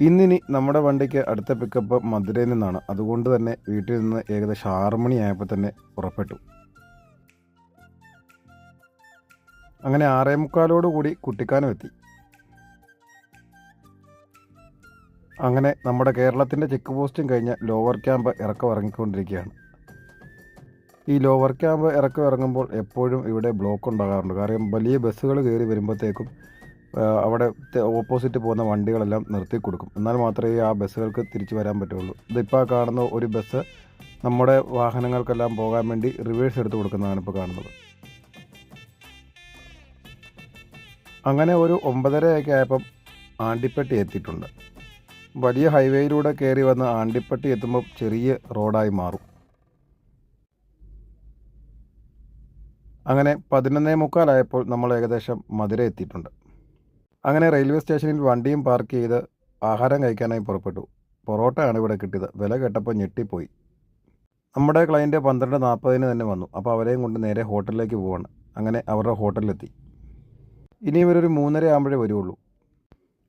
ഇന്നിനി നമ്മുടെ വണ്ടിക്ക് അടുത്ത പിക്കപ്പ് മധുരയിൽ നിന്നാണ്. അതുകൊണ്ട് തന്നെ വീട്ടിൽ നിന്ന് ഏകദേശം 6 മണിയായപ്പോൾ തന്നെ പുറപ്പെട്ടു. അങ്ങനെ 6:45 കുട്ടിക്കാനം എത്തി. അങ്ങനെ നമ്മുടെ കേരളത്തിൻ്റെ ചെക്ക് പോസ്റ്റും കഴിഞ്ഞ് ലോവർ ക്യാമ്പ് ഇറക്കം ഇറങ്ങിക്കൊണ്ടിരിക്കുകയാണ്. ഈ ലോവർ ക്യാമ്പ് ഇറക്കം ഇറങ്ങുമ്പോൾ എപ്പോഴും ഇവിടെ ബ്ലോക്ക് ഉണ്ടാകാറുണ്ട്. കാരണം വലിയ ബസ്സുകൾ കയറി വരുമ്പോഴത്തേക്കും അവിടെ ഓപ്പോസിറ്റ് പോകുന്ന വണ്ടികളെല്ലാം നിർത്തി കൊടുക്കും. എന്നാൽ മാത്രമേ ആ ബസ്സുകൾക്ക് തിരിച്ചു വരാൻ പറ്റുള്ളൂ. ഇതിപ്പോൾ കാണുന്ന ഒരു ബസ് നമ്മുടെ വാഹനങ്ങൾക്കെല്ലാം പോകാൻ വേണ്ടി റിവേഴ്സ് എടുത്ത് കൊടുക്കുന്നതാണ് ഇപ്പോൾ കാണുന്നത്. അങ്ങനെ ഒരു 9:30 ആയപ്പം ആണ്ടിപ്പട്ടി എത്തിയിട്ടുണ്ട്. വലിയ ഹൈവേയിലൂടെ കയറി വന്ന് ആണ്ടിപ്പട്ടി എത്തുമ്പോൾ ചെറിയ റോഡായി മാറും. അങ്ങനെ 11:45 ആയപ്പോൾ നമ്മൾ ഏകദേശം മധുര എത്തിയിട്ടുണ്ട്. അങ്ങനെ റെയിൽവേ സ്റ്റേഷനിൽ വണ്ടിയും പാർക്ക് ചെയ്ത് ആഹാരം കഴിക്കാനായി പുറപ്പെട്ടു. പൊറോട്ടയാണ് ഇവിടെ കിട്ടിയത്. വില കേട്ടപ്പോൾ ഞെട്ടിപ്പോയി. നമ്മുടെ ക്ലയൻറ്റ് 12:40 തന്നെ വന്നു. അപ്പോൾ അവരെയും കൊണ്ട് നേരെ ഹോട്ടലിലേക്ക് പോവാണ്. അങ്ങനെ അവരുടെ ഹോട്ടലിലെത്തി. ഇനിയും ഒരു 3:30 ആകുമ്പോഴേ വരുള്ളൂ.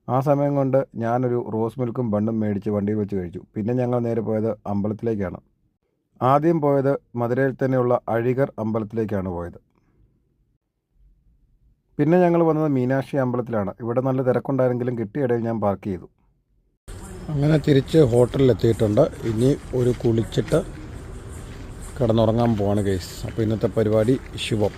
ആ സമയം കൊണ്ട് ഞാനൊരു റോസ് മിൽക്കും ബണ്ണും മേടിച്ച് വണ്ടിയിൽ വെച്ച് കഴിച്ചു. പിന്നെ ഞങ്ങൾ നേരെ പോയത് അമ്പലത്തിലേക്കാണ്. ആദ്യം പോയത് മധുരയിൽ തന്നെയുള്ള അഴികർ അമ്പലത്തിലേക്കാണ് പോയത്. പിന്നെ ഞങ്ങൾ വന്നത് മീനാക്ഷി അമ്പലത്തിലാണ്. ഇവിടെ നല്ല തിരക്കുണ്ടായിരുന്നെങ്കിലും കിട്ടിയ ഇടയിൽ ഞാൻ പാർക്ക് ചെയ്തു. അങ്ങനെ തിരിച്ച് ഹോട്ടലിലെത്തിയിട്ടുണ്ട്. ഇനി ഒരു കുളിച്ചിട്ട് കിടന്നുറങ്ങാൻ പോവാണ് ഗൈസ്. അപ്പോൾ ഇന്നത്തെ പരിപാടി ശുഭം.